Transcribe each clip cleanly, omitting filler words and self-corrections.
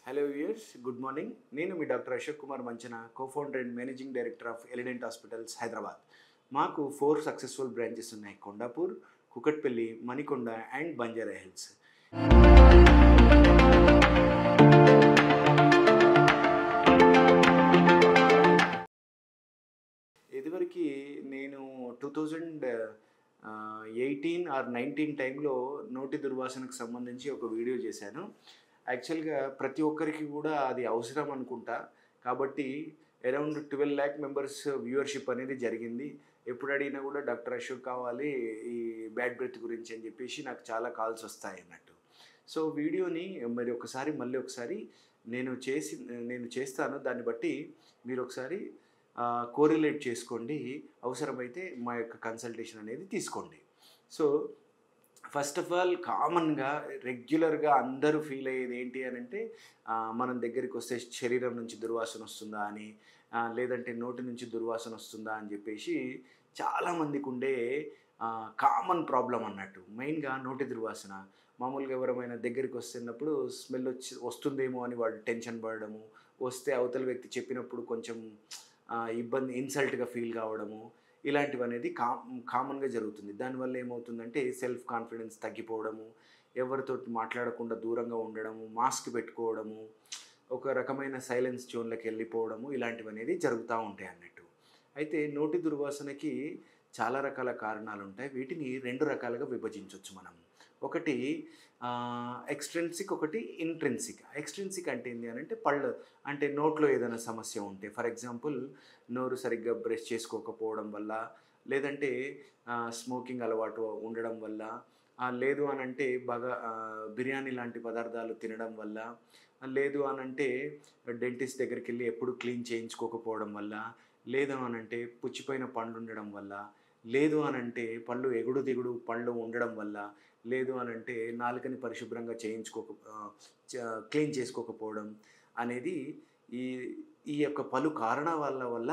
Hello viewers, good morning. నేను మీ doctor Ashok Kumar Manchana, co-founder and managing director of Elident hospitals Hyderabad. మాకు 4 successful branches ఉన్నాయి: Kondapur, Kukatpally, Manikonda and Banjara Hills. ఇదివరకు నేను 2018 ఆర్ 19 టైంలో నోటి దుర్వాసనకు సంబంధించి ఒక వీడియో చేశాను. యాక్చువల్గా ప్రతి ఒక్కరికి కూడా అది అవసరం అనుకుంటా. కాబట్టి అరౌండ్ 12 lakh మెంబర్స్ వ్యూవర్షిప్ అనేది జరిగింది. ఎప్పుడు అడిగినా కూడా డాక్టర్ అశోక్ కావాలి ఈ బ్యాడ్ బ్రెత్ గురించి అని చెప్పేసి నాకు చాలా కాల్స్ వస్తాయి అన్నట్టు. సో వీడియోని మరి మళ్ళీ ఒకసారి నేను చేస్తాను. దాన్ని బట్టి మీరు ఒకసారి కోరిలేట్ చేసుకోండి. అవసరమైతే మా యొక్క కన్సల్టేషన్ అనేది తీసుకోండి. సో ఫస్ట్ ఆఫ్ ఆల్ కామన్గా రెగ్యులర్గా అందరూ ఫీల్ అయ్యేది ఏంటి అని అంటే, మనం దగ్గరికి వస్తే శరీరం నుంచి దుర్వాసన వస్తుందా అని, లేదంటే నోటి నుంచి దుర్వాసన వస్తుందా అని చెప్పేసి చాలామందికి ఉండే కామన్ ప్రాబ్లం అన్నట్టు. మెయిన్గా నోటి దుర్వాసన. మామూలుగా ఎవరైనా దగ్గరికి వస్తున్నప్పుడు స్మెల్ వస్తుందేమో అని వాళ్ళు టెన్షన్ పడడము, వస్తే అవతల వ్యక్తి చెప్పినప్పుడు కొంచెం ఇబ్బంది, ఇన్సల్ట్గా ఫీల్ కావడము, ఇలాంటివి అనేది కామన్గా జరుగుతుంది. దానివల్ల ఏమవుతుందంటే సెల్ఫ్ కాన్ఫిడెన్స్ తగ్గిపోవడము, ఎవరితోటి మాట్లాడకుండా దూరంగా ఉండడము, మాస్క్ పెట్టుకోవడము, ఒక రకమైన సైలెన్స్ జోన్లోకి వెళ్ళిపోవడము, ఇలాంటివి అనేది జరుగుతూ ఉంటాయి అన్నట్టు. అయితే నోటి దుర్వాసనకి చాలా రకాల కారణాలు ఉంటాయి. వీటిని 2 రకాలుగా విభజించవచ్చు మనం. ఒకటి ఎక్స్ట్రిన్సిక్, ఒకటి ఇంట్రిన్సిక్. ఎక్స్ట్రిన్సిక్ అంటే ఏంటి అని అంటే పళ్ళు, అంటే నోట్లో ఏదైనా సమస్య ఉంటే, ఫర్ ఎగ్జాంపుల్ నోరు సరిగ్గా బ్రష్ చేసుకోకపోవడం వల్ల, లేదంటే స్మోకింగ్ అలవాటు ఉండడం వల్ల, లేదు అని అంటే బాగా బిర్యానీ లాంటి పదార్థాలు తినడం వల్ల, లేదు అని అంటే డెంటిస్ట్ దగ్గరికి వెళ్ళి ఎప్పుడు క్లీన్ చేయించుకోకపోవడం వల్ల, లేదు అని అంటే పుచ్చిపోయిన పండ్లు ఉండడం వల్ల, లేదు అని అంటే పళ్ళు ఎగుడు దిగుడు పళ్ళు ఉండడం వల్ల, లేదు అని అంటే నాలుకని పరిశుభ్రంగా క్లీన్ చేసుకోకపోవడం అనేది ఈ ఈ యొక్క పలు కారణాల వల్ల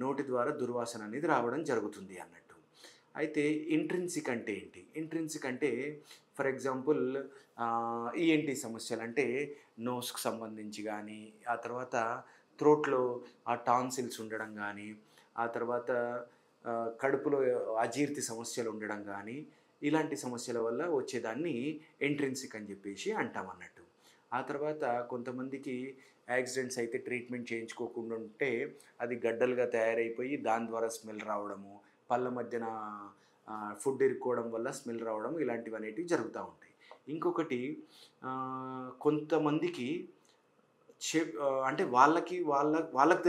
నోటి ద్వారా దుర్వాసన అనేది రావడం జరుగుతుంది అన్నట్టు. అయితే ఇంట్రిన్సిక్ అంటే ఏంటి? ఇంట్రిన్సిక్ అంటే ఫర్ ఎగ్జాంపుల్ ఈఎన్టీ సమస్యలు, అంటే నోస్కి సంబంధించి కానీ, ఆ తర్వాత థ్రోట్లో టాన్సిల్స్ ఉండడం కానీ, ఆ తర్వాత కడుపులో అజీర్తి సమస్యలు ఉండడం కానీ, ఇలాంటి సమస్యల వల్ల వచ్చేదాన్ని ఇంట్రిన్సిక్ అని చెప్పేసి అంటామన్నట్టు. ఆ తర్వాత కొంతమందికి యాక్సిడెంట్స్ అయితే ట్రీట్మెంట్ చేయించుకోకుండా ఉంటే అది గడ్డలుగా తయారైపోయి దాని ద్వారా స్మెల్ రావడము, పళ్ళ మధ్యన ఫుడ్ ఇరుక్కోవడం వల్ల స్మెల్ రావడం, ఇలాంటివి అనేటివి జరుగుతూ ఉంటాయి. ఇంకొకటి కొంతమందికి అంటే వాళ్ళకి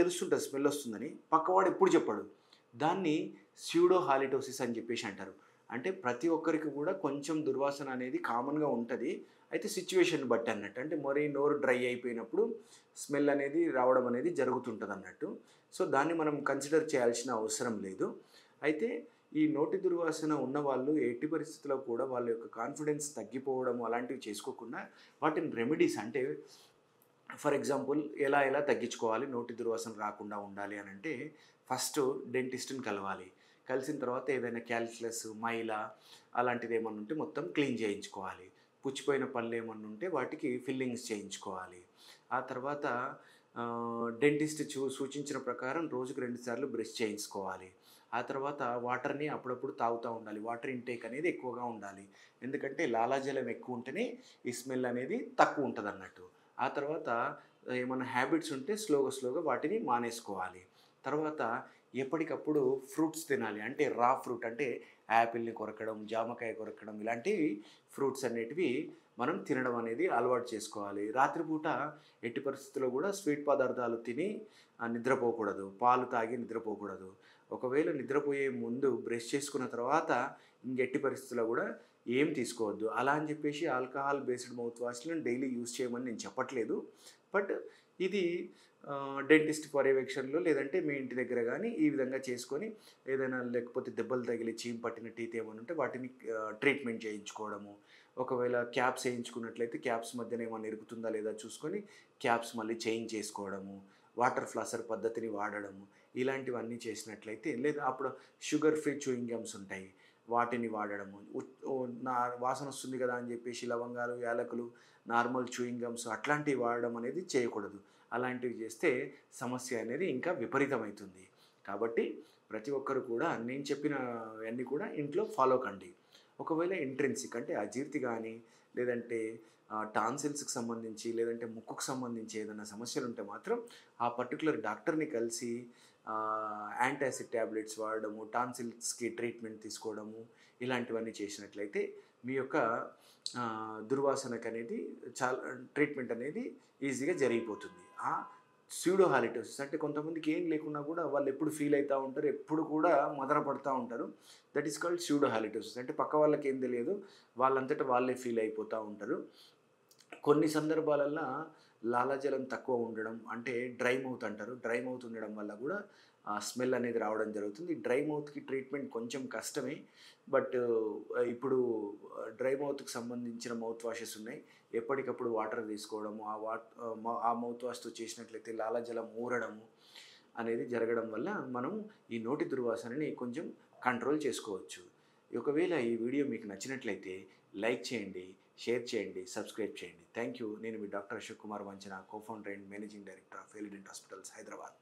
తెలుస్తుంటుంది స్మెల్ వస్తుందని, పక్కవాడు ఎప్పుడు చెప్పాడు. దాన్ని స్యూడో హాలిటోసిస్ అని చెప్పేసి అంటారు. అంటే ప్రతి ఒక్కరికి కూడా కొంచెం దుర్వాసన అనేది కామన్గా ఉంటుంది. అయితే సిచ్యువేషన్ బట్టి అన్నట్టు, అంటే మరీ నోరు డ్రై అయిపోయినప్పుడు స్మెల్ అనేది రావడం అనేది జరుగుతుంటుంది అన్నట్టు. సో దాన్ని మనం కన్సిడర్ చేయాల్సిన అవసరం లేదు. అయితే ఈ నోటి దుర్వాసన ఉన్నవాళ్ళు ఎట్టి పరిస్థితుల్లో కూడా వాళ్ళ యొక్క కాన్ఫిడెన్స్ తగ్గిపోవడం అలాంటివి చేసుకోకుండా వాటిని రెమెడీస్, అంటే ఫర్ ఎగ్జాంపుల్ ఎలా తగ్గించుకోవాలి, నోటి దుర్వాసన రాకుండా ఉండాలి అని అంటే, ఫస్ట్ డెంటిస్ట్ని కలవాలి. కలిసిన తర్వాత ఏదైనా క్యాల్కులస్, మైలా అలాంటిది ఏమన్నా ఉంటే మొత్తం క్లీన్ చేయించుకోవాలి. పుచ్చిపోయిన పళ్ళు ఏమన్నా ఉంటే వాటికి ఫిల్లింగ్స్ చేయించుకోవాలి. ఆ తర్వాత డెంటిస్ట్ సూచించిన ప్రకారం రోజుకు 2 సార్లు బ్రష్ చేయించుకోవాలి. ఆ తర్వాత వాటర్ని అప్పుడప్పుడు తాగుతూ ఉండాలి. వాటర్ ఇంటేక్ అనేది ఎక్కువగా ఉండాలి. ఎందుకంటే లాలాజలం ఎక్కువ ఉంటేనే ఈ స్మెల్ అనేది తక్కువ ఉంటుంది అన్నట్టు. ఆ తర్వాత ఏమైనా హ్యాబిట్స్ ఉంటే స్లోగా వాటిని మానేసుకోవాలి. తర్వాత ఎప్పటికప్పుడు ఫ్రూట్స్ తినాలి. అంటే రా ఫ్రూట్, అంటే యాపిల్ని కొరకడం, జామకాయ కొరకడం, ఇలాంటివి ఫ్రూట్స్ అనేటివి మనం తినడం అనేది అలవాటు చేసుకోవాలి. రాత్రిపూట ఎట్టి పరిస్థితుల్లో కూడా స్వీట్ పదార్థాలు తిని నిద్రపోకూడదు. పాలు తాగి నిద్రపోకూడదు. ఒకవేళ నిద్రపోయే ముందు బ్రష్ చేసుకున్న తర్వాత ఇంకెట్టి పరిస్థితుల్లో కూడా ఏం తీసుకోవద్దు. అలా అని చెప్పేసి ఆల్కహాల్ బేస్డ్ మౌత్ వాష్లను డైలీ యూజ్ చేయమని నేను చెప్పట్లేదు. బట్ ఇది డెంటిస్ట్ పర్యవేక్షణలో, లేదంటే మీ ఇంటి దగ్గర కానీ ఈ విధంగా చేసుకొని, ఏదైనా లేకపోతే దెబ్బలు తగిలి చీమ్ పట్టిన టీత్ ఏమైనా ఉంటే వాటిని ట్రీట్మెంట్ చేయించుకోవడము. ఒకవేళ క్యాప్స్ వేయించుకున్నట్లయితే క్యాప్స్ మధ్యన ఏమైనా ఇరుకుతుందా లేదా చూసుకొని క్యాప్స్ మళ్ళీ చేంజ్ చేసుకోవడము, వాటర్ ఫ్లాసర్ పద్ధతిని వాడడము, ఇలాంటివన్నీ చేసినట్లయితే, లేదా అప్పుడు షుగర్ ఫ్రీ చూయింగ్ గమ్స్ ఉంటాయి, వాటిని వాడడము. నా వాసన వస్తుంది కదా అని చెప్పేసి లవంగాలు, యాలకులు నార్మల్ చూయింగ్ గమ్స్ అట్లాంటివి వాడడం అనేది చేయకూడదు. అలాంటివి చేస్తే సమస్య అనేది ఇంకా విపరీతమవుతుంది. కాబట్టి ప్రతి ఒక్కరు కూడా నేను చెప్పినవన్నీ కూడా ఇంట్లో ఫాలో కండి. ఒకవేళ ఇంట్రిన్సిక్ అంటే అజీర్తి గానీ, లేదంటే టాన్సిల్స్‌కి సంబంధించి, లేదంటే ముక్కుకు సంబంధించి ఏదైనా సమస్యలుంటే మాత్రం ఆ పర్టిక్యులర్ డాక్టర్‌ని కలిసి యాంటాసిడ్ టాబ్లెట్స్ వాడడము, టాన్సిల్స్‌కి ట్రీట్మెంట్ తీసుకోవడము, ఇలాంటివన్నీ చేసినట్లయితే మీ యొక్క దుర్వాసనకనేది చాలా ట్రీట్మెంట్ అనేది ఈజీగా జరిగిపోతుంది. స్యూడో హాలిటోసిస్ అంటే కొంతమందికి ఏం లేకున్నా కూడా వాళ్ళు ఎప్పుడు ఫీల్ అయితా ఉంటారు. ఎప్పుడు కూడా మదన పడతా ఉంటారు. That is called pseudo halitosis. అంటే పక్క వాళ్ళకేం తెలియదు. వాళ్ళంతట వాళ్ళే ఫీల్ అయిపోతా ఉంటారు. కొన్ని సందర్భాలల్ల లాలాజలం తక్కువ ఉండడం అంటే డ్రై మౌత్ అంటారు. డ్రై మౌత్ ఉండడం వల్ల కూడా స్మెల్ అనేది రావడం జరుగుతుంది. డ్రై మౌత్‌కి ట్రీట్మెంట్ కొంచెం కష్టమే. బట్ ఇప్పుడు డ్రై మౌత్‌కి సంబంధించిన మౌత్ వాషెస్ ఉన్నాయి. ఎప్పటికప్పుడు వాటర్ తీసుకోవడము, ఆ మౌత్ వాష్‌తో చేసినట్లయితే లాలాజలం ఊరడము అనేది జరగడం వల్ల మనం ఈ నోటి దుర్వాసనని కొంచెం కంట్రోల్ చేసుకోవచ్చు. ఒకవేళ ఈ వీడియో మీకు నచ్చినట్లయితే లైక్ చేయండి, షేర్ చేయండి, సబ్స్క్రైబ్ చేయండి. Thank you. నేను మీ డాక్టర్ అశోక్ కుమార్ వంచన, co founder and managing director of Elident hospitals, Hyderabad.